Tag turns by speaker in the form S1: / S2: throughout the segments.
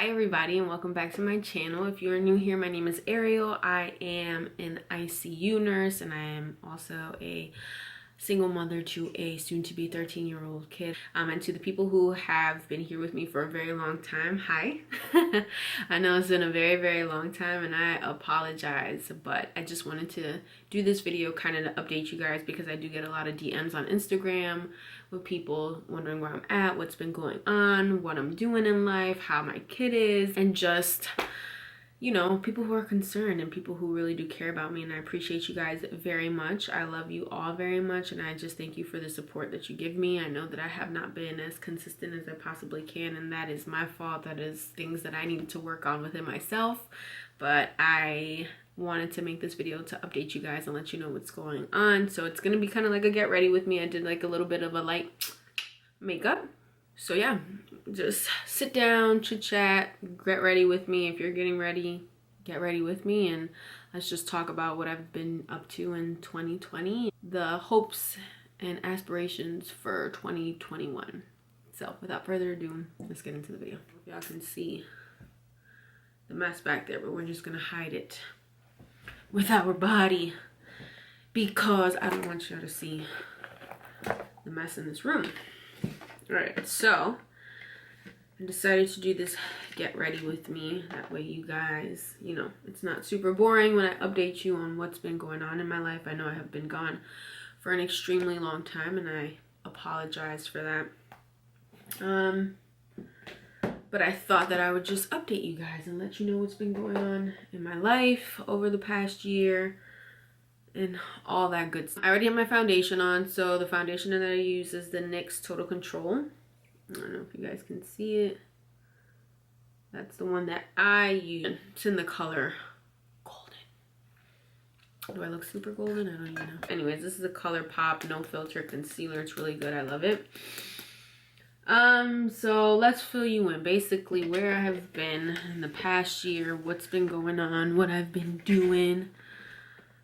S1: Hi everybody and welcome back to my channel. If you are new here, my name is Ariel. I am an ICU nurse and I am also a single mother to a soon-to-be 13-year-old kid. And to the people who have been here with me for a very long time, hi. I know it's been a very long time and I apologize, but I just wanted to do this video kind of to update you guys because I do get a lot of DMs on Instagram with people wondering where I'm at, what's been going on, what I'm doing in life, how my kid is, and just, you know, people who are concerned and people who really do care about me. And I appreciate you guys very much. I love you all very much and I just thank you for the support that you give me. I know that I have not been as consistent as I possibly can and that is my fault. That is things that I needed to work on within myself, but I wanted to make this video to update you guys and let you know what's going on. So it's gonna be kind of like a get ready with me. I did like a little bit of a light makeup. So yeah, just sit down, chit chat, get ready with me. If you're getting ready, get ready with me and let's just talk about what I've been up to in 2020, the hopes and aspirations for 2021. So without further ado, let's get into the video. If y'all can see the mess back there, but we're just gonna hide it with our body because I don't want y'all to see the mess in this room. All right, so I decided to do this get ready with me. That way you guys, you know, it's not super boring when I update you on what's been going on in my life. I know I have been gone for an extremely long time and I apologize for that. But I thought that I would just update you guys and let you know what's been going on in my life over the past year and all that good stuff. I already have my foundation on, so the foundation that I use is the NYX Total Control. I don't know if you guys can see it. That's the one that I use. It's in the color golden. Do I look super golden? I don't even know. Anyways, this is a ColourPop No Filter Concealer. It's really good. I love it. So let's fill you in. Basically, where I have been in the past year, what's been going on, what I've been doing.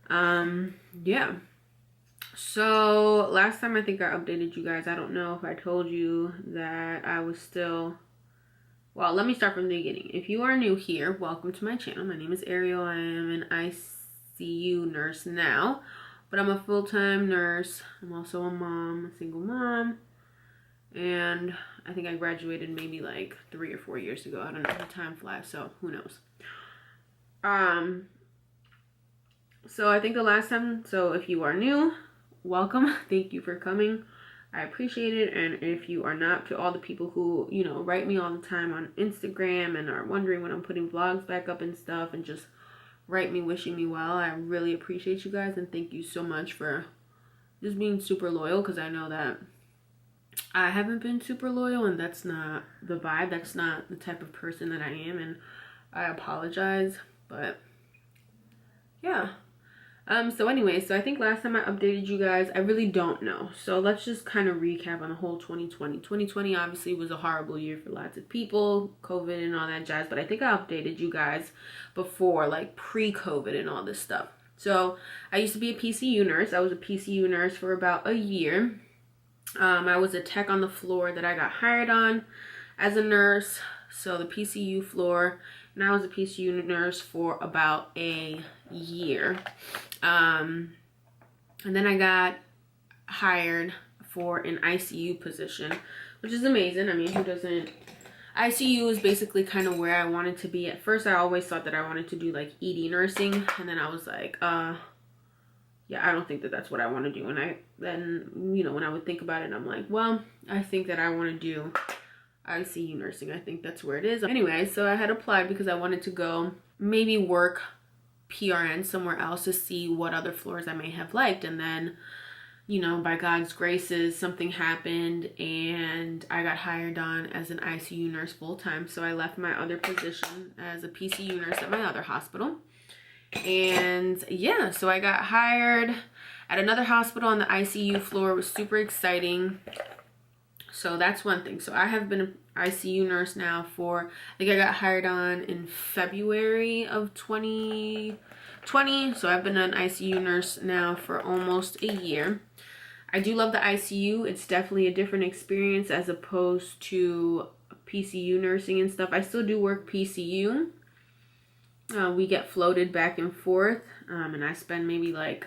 S1: Yeah. So last time I think I updated you guys. I don't know if I told you that I was still, well, let me start from the beginning. If you are new here, welcome to my channel. My name is Ariel. I am an ICU nurse now, but I'm a full-time nurse. I'm also a mom, a single mom. And I think I graduated maybe like 3 or 4 years ago. I don't know, the time flies, so who knows. So I think the last time, so if you are new, welcome. Thank you for coming. I appreciate it. And if you are not, to all the people who, you know, write me all the time on Instagram and are wondering when I'm putting vlogs back up and stuff and just write me wishing me well, I really appreciate you guys and thank you so much for just being super loyal, because I know that I haven't been super loyal and that's not the vibe. That's not the type of person that I am and I apologize, but yeah. So anyway, so I think last time I updated you guys, I really don't know. So let's just kind of recap on the whole 2020. 2020 obviously was a horrible year for lots of people, COVID and all that jazz, but I think I updated you guys before, like pre-COVID and all this stuff. So I used to be a PCU nurse. I was a PCU nurse for about a year. I was a tech on the floor that I got hired on as a nurse. So the PCU floor, and I was a PCU nurse for about a year. And then I got hired for an ICU position, which is amazing. I mean, who doesn't? ICU is basically kind of where I wanted to be. At first, I always thought that I wanted to do like ED nursing. And then I was like, yeah, I don't think that that's what I want to do. And then, you know, when I would think about it, I'm like, well, I think that I want to do ICU nursing. I think that's where it is. Anyway, so I had applied because I wanted to go maybe work PRN somewhere else to see what other floors I may have liked. And then, you know, by God's graces, something happened and I got hired on as an ICU nurse full-time. So I left my other position as a PCU nurse at my other hospital. And yeah, so I got hired at another hospital on the ICU floor. It was super exciting. So that's one thing. So I have been an ICU nurse now for, I think I got hired on in February of 2020. So I've been an ICU nurse now for almost a year. I do love the ICU. It's definitely a different experience as opposed to PCU nursing and stuff. I still do work PCU. We get floated back and forth, and I spend maybe like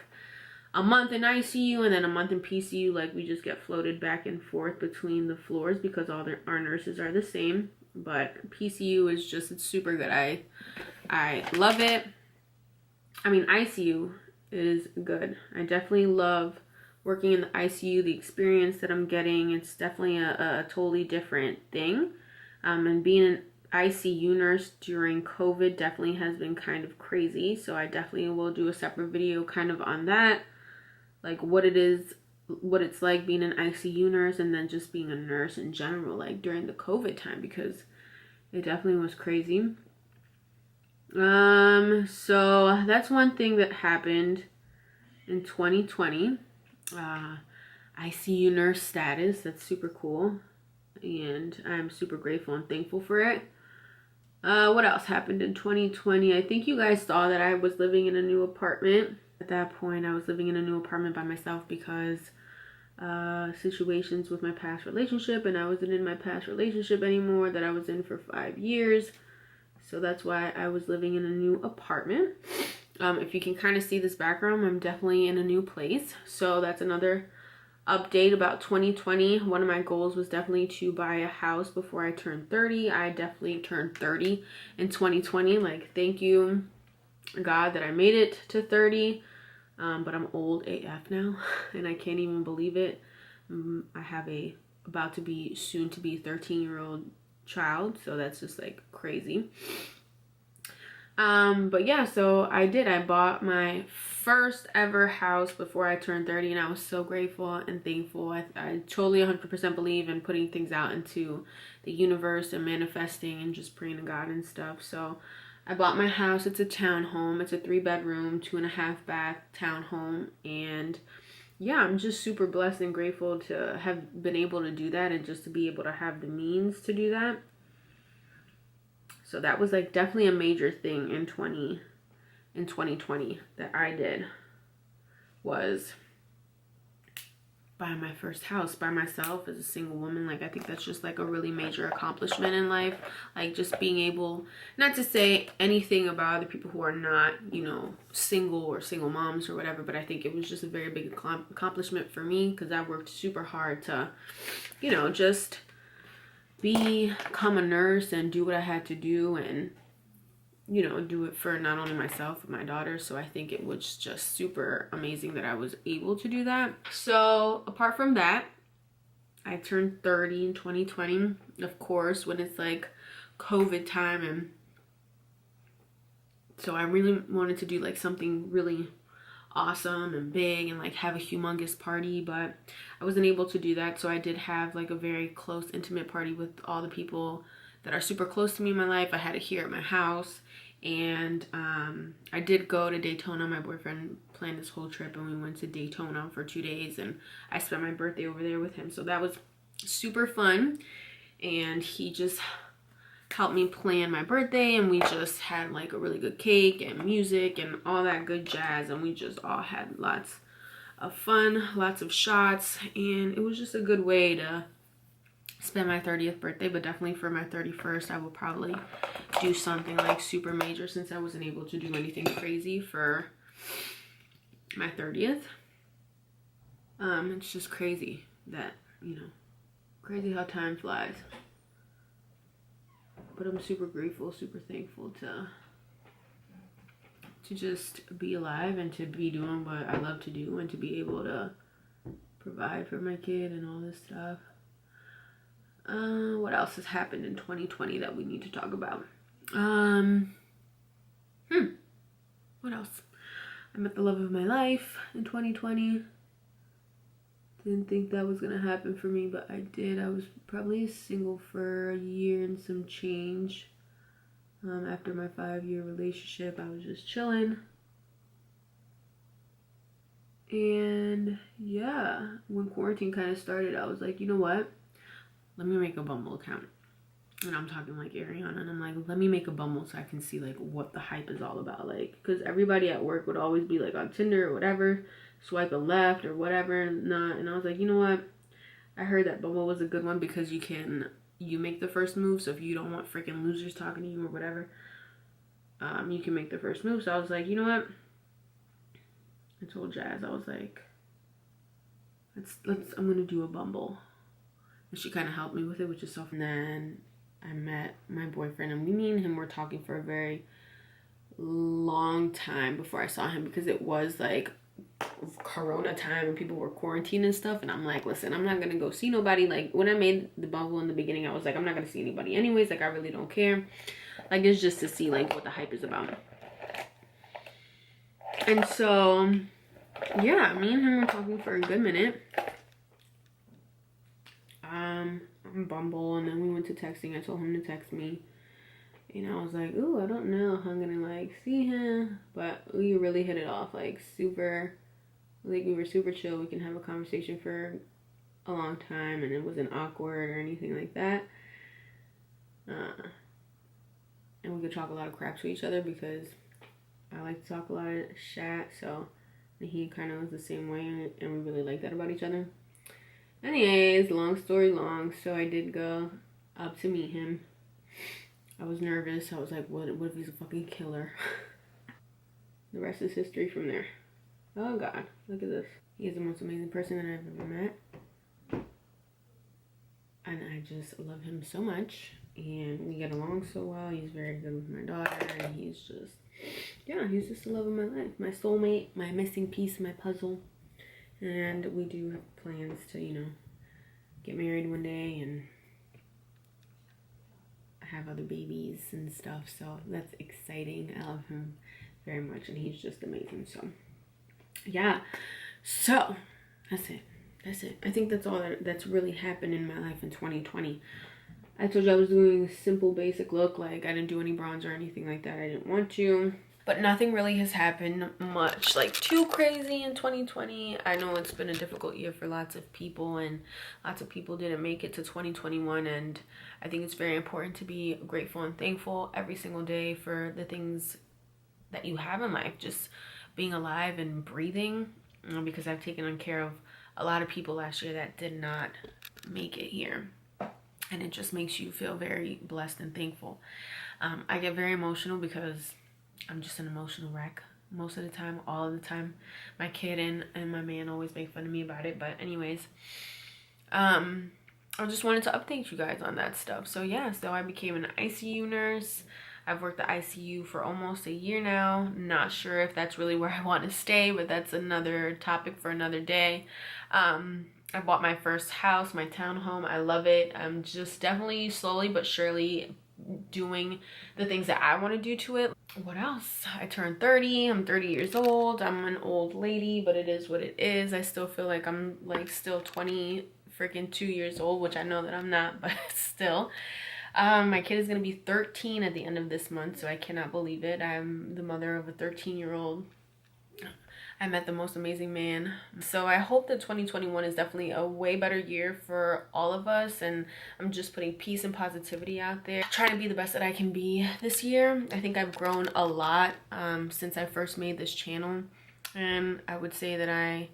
S1: a month in ICU and then a month in PCU. Like, we just get floated back and forth between the floors because our nurses are the same. But PCU is just, it's super good. I love it. I mean, ICU is good. I definitely love working in the ICU, the experience that I'm getting. It's definitely a totally different thing. And being an ICU nurse during COVID definitely has been kind of crazy. So I definitely will do a separate video kind of on that. Like what it's like being an ICU nurse and then just being a nurse in general, like during the COVID time, because it definitely was crazy. So that's one thing that happened in 2020. ICU nurse status, that's super cool. And I'm super grateful and thankful for it. What else happened in 2020? I think you guys saw that I was living in a new apartment. At that point, I was living in a new apartment by myself because situations with my past relationship, and I wasn't in my past relationship anymore that I was in for 5 years. So that's why I was living in a new apartment. If you can kind of see this background, I'm definitely in a new place. So that's another update about 2020. One of my goals was definitely to buy a house before I turned 30. I definitely turned 30 in 2020. Like, thank you, God, that I made it to 30. But I'm old AF now, and I can't even believe it. I have a about to be soon to be 13-year-old child, so that's just like crazy. But yeah, so I bought my first ever house before I turned 30, and I was so grateful and thankful. I totally 100% believe in putting things out into the universe and manifesting and just praying to God and stuff. So I bought my house. It's a townhome. It's a 3-bedroom, 2.5 bath townhome. And yeah, I'm just super blessed and grateful to have been able to do that and just to be able to have the means to do that. So that was like definitely a major thing in 2020 that I did, was buy my first house by myself as a single woman. Like, I think that's just like a really major accomplishment in life. Like, just being able, not to say anything about other people who are not, you know, single or single moms or whatever, but I think it was just a very big accomplishment for me because I worked super hard to, you know, just become a nurse and do what I had to do and, you know, do it for not only myself but my daughter. So I think it was just super amazing that I was able to do that. So apart from that, I turned 30 in 2020, of course, when it's like COVID time, and so I really wanted to do like something really awesome and big and like have a humongous party, but I wasn't able to do that. So I did have like a very close, intimate party with all the people that are super close to me in my life. I had it here at my house, and I did go to Daytona. My boyfriend planned this whole trip, and we went to Daytona for 2 days, and I spent my birthday over there with him. So that was super fun, and he just helped me plan my birthday, and we just had like a really good cake and music and all that good jazz, and we just all had lots of fun, lots of shots, and it was just a good way to spend my 30th birthday. But definitely for my 31st, I will probably do something like super major, since I wasn't able to do anything crazy for my 30th. It's just crazy that, you know, crazy how time flies. But I'm super grateful, super thankful to just be alive and to be doing what I love to do and to be able to provide for my kid and all this stuff. What else has happened in 2020 that we need to talk about? What else? I met the love of my life in 2020. Didn't think that was gonna happen for me, but I did. I was probably single for a year and some change. After my 5-year relationship, I was just chilling. And yeah, when quarantine kind of started, I was like, you know what? Let me make a Bumble account. And I'm talking like Ariana, and I'm like, let me make a Bumble so I can see like what the hype is all about. Like, because everybody at work would always be like on Tinder or whatever, swiping left or whatever, and not. And I was like, you know what? I heard that Bumble was a good one because you can you make the first move. So if you don't want freaking losers talking to you or whatever, you can make the first move. So I was like, you know what? I told Jazz, I was like, I'm gonna do a Bumble. And she kind of helped me with it, which is so fun. And then I met my boyfriend, and me and him were talking for a very long time before I saw him, because it was like Corona time and people were quarantined and stuff. And I'm like, listen, I'm not gonna go see nobody. Like, when I made the Bumble in the beginning, I was like, I'm not gonna see anybody anyways. Like, I really don't care. Like, it's just to see like what the hype is about. And so yeah, me and him were talking for a good minute on Bumble, and then we went to texting. I told him to text me, and I was like, ooh, I don't know how I'm gonna like see him, but we really hit it off. Like, super, like, we were super chill. We can have a conversation for a long time, and it wasn't awkward or anything like that. And we could talk a lot of crap to each other, because I like to talk a lot of shit. So he kind of was the same way, and we really like that about each other. Anyways, long story long, so I did go up to meet him. I was nervous. I was like, what if he's a fucking killer? The rest is history from there. Oh God, look at this. He is the most amazing person that I've ever met. And I just love him so much. And we get along so well. He's very good with my daughter. And he's just, yeah, he's just the love of my life. My soulmate, my missing piece, my puzzle. And we do have plans to, you know, get married one day and have other babies and stuff. So that's exciting. I love him very much, and he's just amazing. So yeah, so that's it. I think that's all that's really happened in my life in 2020. I told you I was doing a simple basic look. Like, I didn't do any bronze or anything like that. I didn't want to. But nothing really has happened much like too crazy in 2020. I know it's been a difficult year for lots of people, and lots of people didn't make it to 2021. And I think it's very important to be grateful and thankful every single day for the things that you have in life. Just being alive and breathing, because I've taken care of a lot of people last year that did not make it here. And it just makes you feel very blessed and thankful. I get very emotional because I'm just an emotional wreck most of the time, all of the time. My kid and my man always make fun of me about it. But anyways, I just wanted to update you guys on that stuff. So yeah, so I became an ICU nurse. I've worked the ICU for almost a year now. Not sure if that's really where I want to stay, but that's another topic for another day. I bought my first house, my townhome. I love it. I'm just definitely slowly but surely doing the things that I want to do to it. What else? I turned 30. I'm 30 years old. I'm an old lady, but it is what it is. I still feel like I'm like still 20 freaking 2 years old, which I know that I'm not, but still. My kid is going to be 13 at the end of this month, so I cannot believe it. I'm the mother of a 13-year-old. I met the most amazing man. So I hope that 2021 is definitely a way better year for all of us, and I'm just putting peace and positivity out there. Trying to be the best that I can be this year. I think I've grown a lot since I first made this channel, and I would say that I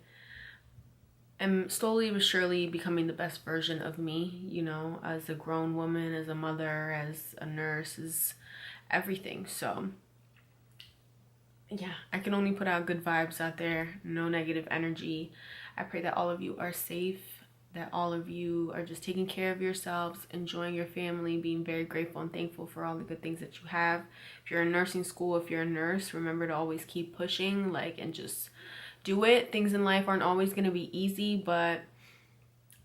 S1: am slowly but surely becoming the best version of me, you know, as a grown woman, as a mother, as a nurse, as everything. So yeah, I can only put out good vibes out there, no negative energy. I pray that all of you are safe, that all of you are just taking care of yourselves, enjoying your family, being very grateful and thankful for all the good things that you have. If you're in nursing school, if you're a nurse, remember to always keep pushing, like, and just do it. Things in life aren't always going to be easy, but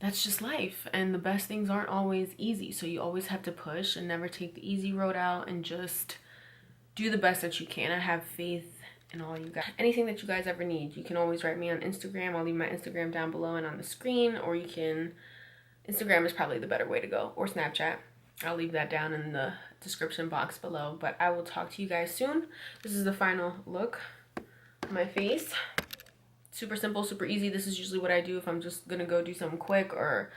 S1: that's just life, and the best things aren't always easy. So you always have to push and never take the easy road out, and just do the best that you can. I have faith in all you guys. Anything that you guys ever need, you can always write me on Instagram. I'll leave my Instagram down below and on the screen, or you can, Instagram is probably the better way to go, or Snapchat. I'll leave that down in the description box below. But I will talk to you guys soon. This is the final look of my face. Super simple, super easy. This is usually what I do if I'm just gonna go do something quick, or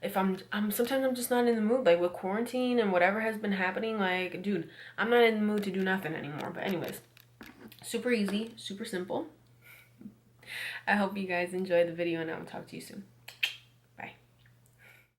S1: if I'm sometimes I'm just not in the mood, like with quarantine and whatever has been happening. Like, dude, I'm not in the mood to do nothing anymore. But anyways, super easy, super simple. I hope you guys enjoyed the video, and I will talk to you soon.